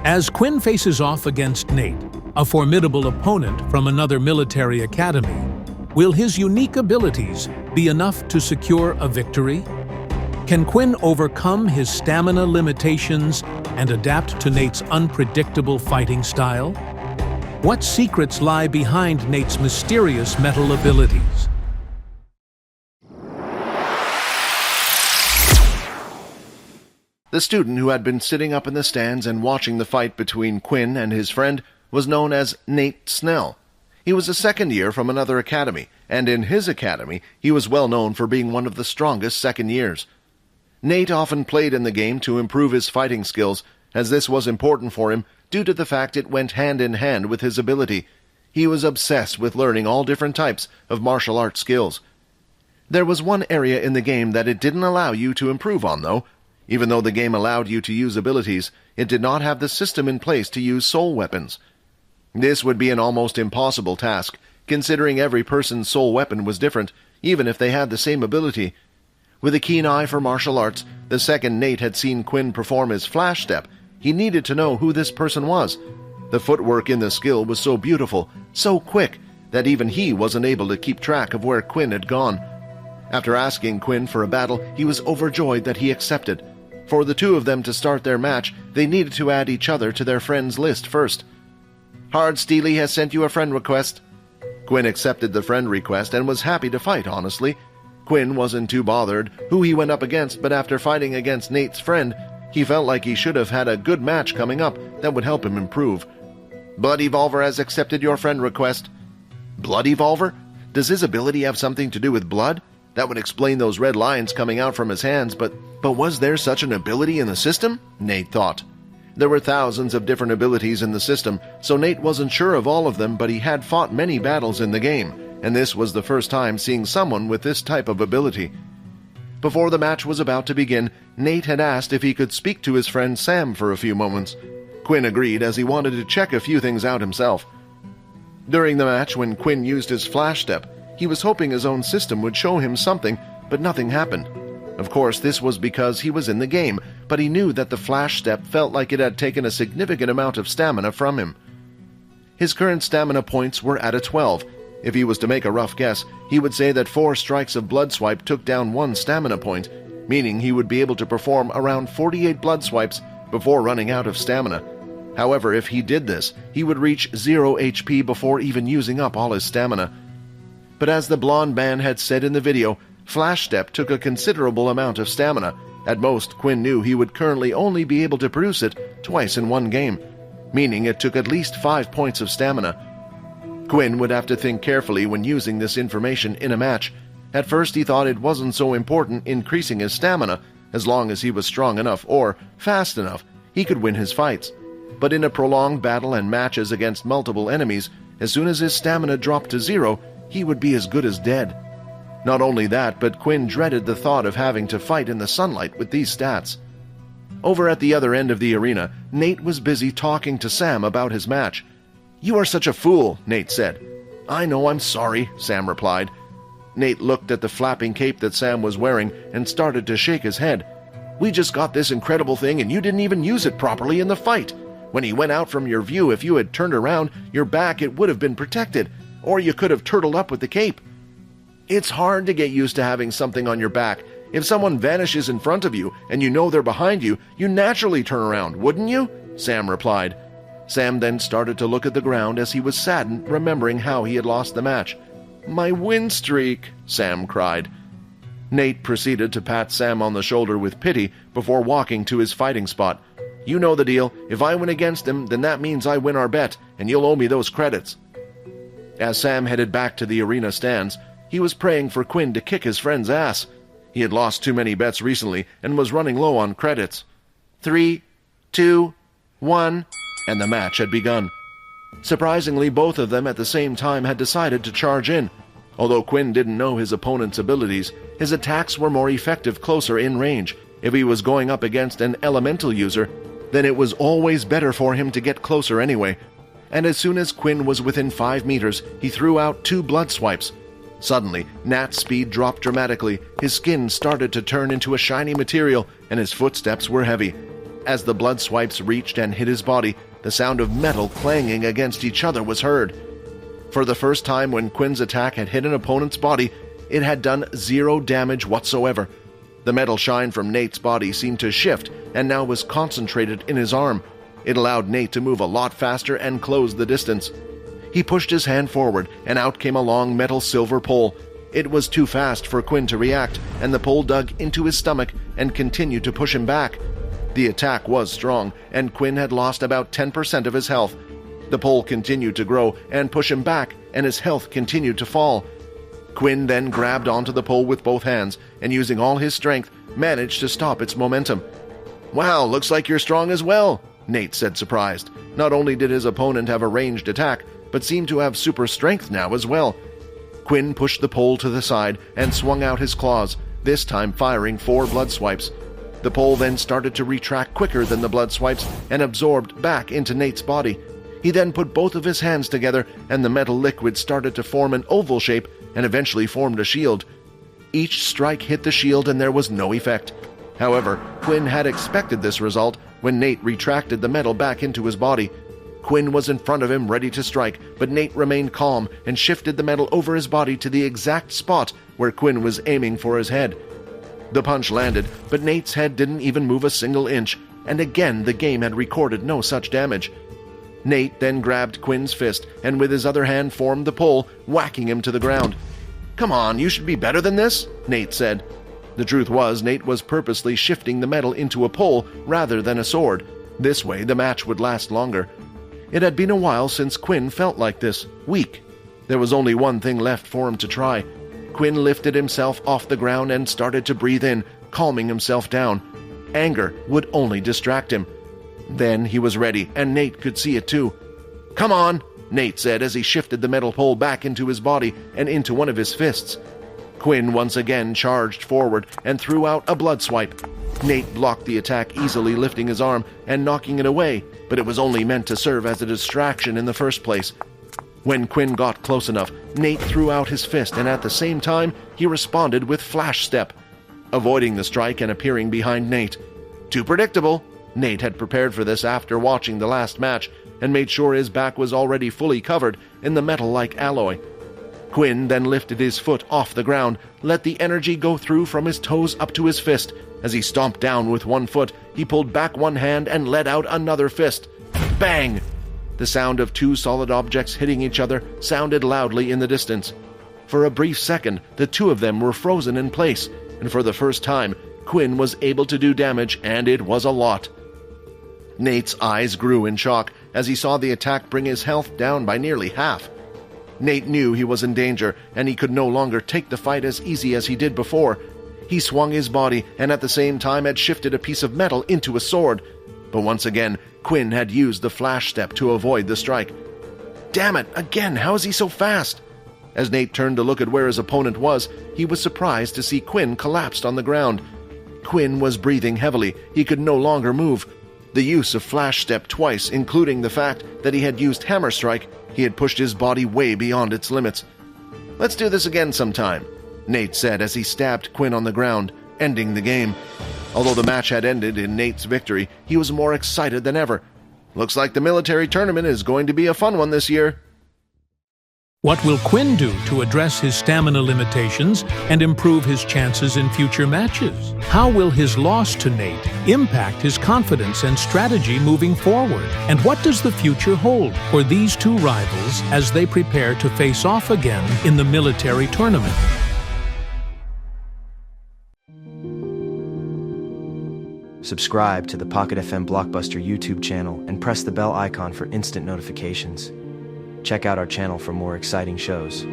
As Quinn faces off against Nate, a formidable opponent from another military academy, will his unique abilities be enough to secure a victory? Can Quinn overcome his stamina limitations and adapt to Nate's unpredictable fighting style? What secrets lie behind Nate's mysterious mental abilities? The student who had been sitting up in the stands and watching the fight between Quinn and his friend was known as Nate Snell. He was a second year from another academy, and in his academy he was well known for being one of the strongest second years. Nate often played in the game to improve his fighting skills, as this was important for him due to the fact it went hand in hand with his ability. He was obsessed with learning all different types of martial arts skills. There was one area in the game that it didn't allow you to improve on, though. Even though the game allowed you to use abilities, it did not have the system in place to use soul weapons. This would be an almost impossible task, considering every person's soul weapon was different, even if they had the same ability. With a keen eye for martial arts, the second Nate had seen Quinn perform his flash step, he needed to know who this person was. The footwork in the skill was so beautiful, so quick, that even he wasn't able to keep track of where Quinn had gone. After asking Quinn for a battle, he was overjoyed that he accepted. For the two of them to start their match, they needed to add each other to their friends list first. "Hard Steely has sent you a friend request." Quinn accepted the friend request and was happy to fight, honestly. Quinn wasn't too bothered who he went up against, but after fighting against Nate's friend, he felt like he should have had a good match coming up that would help him improve. "Blood Evolver has accepted your friend request." Blood Evolver? Does his ability have something to do with blood? That would explain those red lines coming out from his hands, but was there such an ability in the system? Nate thought. There were thousands of different abilities in the system, so Nate wasn't sure of all of them, but he had fought many battles in the game, and this was the first time seeing someone with this type of ability. Before the match was about to begin, Nate had asked if he could speak to his friend Sam for a few moments. Quinn agreed, as he wanted to check a few things out himself. During the match, when Quinn used his flash step, he was hoping his own system would show him something, but nothing happened. Of course, this was because he was in the game, but he knew that the flash step felt like it had taken a significant amount of stamina from him. His current stamina points were at a 12. If he was to make a rough guess, he would say that 4 strikes of Blood Swipe took down 1 stamina point, meaning he would be able to perform around 48 Blood Swipes before running out of stamina. However, if he did this, he would reach 0 HP before even using up all his stamina. But as the blonde man had said in the video, Flash Step took a considerable amount of stamina. At most, Quinn knew he would currently only be able to produce it twice in one game, meaning it took at least 5 points of stamina. Quinn would have to think carefully when using this information in a match. At first he thought it wasn't so important increasing his stamina, as long as he was strong enough or fast enough, he could win his fights. But in a prolonged battle and matches against multiple enemies, as soon as his stamina dropped to 0, he would be as good as dead. Not only that, but Quinn dreaded the thought of having to fight in the sunlight with these stats. Over at the other end of the arena, Nate was busy talking to Sam about his match. "You are such a fool," Nate said. "I know, I'm sorry," Sam replied. Nate looked at the flapping cape that Sam was wearing and started to shake his head. "We just got this incredible thing and you didn't even use it properly in the fight. When he went out from your view, if you had turned around your back, it would have been protected, or you could have turtled up with the cape. It's hard to get used to having something on your back. If someone vanishes in front of you and you know they're behind you, you naturally turn around, wouldn't you?" Sam replied. Sam then started to look at the ground as he was saddened, remembering how he had lost the match. "My win streak," Sam cried. Nate proceeded to pat Sam on the shoulder with pity before walking to his fighting spot. "You know the deal. If I win against him, then that means I win our bet, and you'll owe me those credits." As Sam headed back to the arena stands, he was praying for Quinn to kick his friend's ass. He had lost too many bets recently and was running low on credits. 3, 2, 1, and the match had begun. Surprisingly, both of them at the same time had decided to charge in. Although Quinn didn't know his opponent's abilities, his attacks were more effective closer in range. If he was going up against an elemental user, then it was always better for him to get closer anyway. And as soon as Quinn was within 5 meters, he threw out 2 blood swipes. Suddenly, Nat's speed dropped dramatically, his skin started to turn into a shiny material, and his footsteps were heavy. as the blood swipes reached and hit his body, the sound of metal clanging against each other was heard. For the first time when Quinn's attack had hit an opponent's body, it had done 0 damage whatsoever. The metal shine from Nate's body seemed to shift and now was concentrated in his arm. It allowed Nate to move a lot faster and close the distance. He pushed his hand forward, and out came a long metal silver pole. It was too fast for Quinn to react, and the pole dug into his stomach and continued to push him back. The attack was strong, and Quinn had lost about 10% of his health. The pole continued to grow and push him back, and his health continued to fall. Quinn then grabbed onto the pole with both hands, and using all his strength, managed to stop its momentum. "Wow, looks like you're strong as well," Nate said, surprised. Not only did his opponent have a ranged attack, but seemed to have super strength now as well. Quinn pushed the pole to the side and swung out his claws, this time firing 4 blood swipes. The pole then started to retract quicker than the blood swipes and absorbed back into Nate's body. He then put both of his hands together, and the metal liquid started to form an oval shape and eventually formed a shield. Each strike hit the shield and there was no effect. However, Quinn had expected this result when Nate retracted the metal back into his body. Quinn was in front of him ready to strike, but Nate remained calm and shifted the metal over his body to the exact spot where Quinn was aiming for his head. The punch landed, but Nate's head didn't even move a single inch, and again the game had recorded no such damage. Nate then grabbed Quinn's fist and with his other hand formed the pole, whacking him to the ground. "Come on, you should be better than this," Nate said. The truth was, Nate was purposely shifting the metal into a pole rather than a sword. This way the match would last longer. It had been a while since Quinn felt like this, weak. There was only one thing left for him to try. Quinn lifted himself off the ground and started to breathe in, calming himself down. Anger would only distract him. Then he was ready, and Nate could see it too. "Come on," Nate said as he shifted the metal pole back into his body and into one of his fists. Quinn once again charged forward and threw out a blood swipe. Nate blocked the attack, easily lifting his arm and knocking it away, but it was only meant to serve as a distraction in the first place. When Quinn got close enough, Nate threw out his fist, and at the same time, he responded with flash step, avoiding the strike and appearing behind Nate. Too predictable. Nate had prepared for this after watching the last match and made sure his back was already fully covered in the metal-like alloy. Quinn then lifted his foot off the ground, let the energy go through from his toes up to his fist. As he stomped down with one foot, he pulled back one hand and let out another fist. Bang! The sound of 2 solid objects hitting each other sounded loudly in the distance. For a brief second, the 2 of them were frozen in place, and for the first time, Quinn was able to do damage, and it was a lot. Nate's eyes grew in shock as he saw the attack bring his health down by nearly half. Nate knew he was in danger, and he could no longer take the fight as easy as he did before. He swung his body and at the same time had shifted a piece of metal into a sword. But once again, Quinn had used the flash step to avoid the strike. Damn it, again, how is he so fast? As Nate turned to look at where his opponent was, he was surprised to see Quinn collapsed on the ground. Quinn was breathing heavily. He could no longer move. The use of flash step twice, including the fact that he had used hammer strike, he had pushed his body way beyond its limits. "Let's do this again sometime," Nate said as he stabbed Quinn on the ground, ending the game. Although the match had ended in Nate's victory, he was more excited than ever. "Looks like the military tournament is going to be a fun one this year." What will Quinn do to address his stamina limitations and improve his chances in future matches? How will his loss to Nate impact his confidence and strategy moving forward? And what does the future hold for these 2 rivals as they prepare to face off again in the military tournament? Subscribe to the Pocket FM Blockbuster YouTube channel and press the bell icon for instant notifications. Check out our channel for more exciting shows.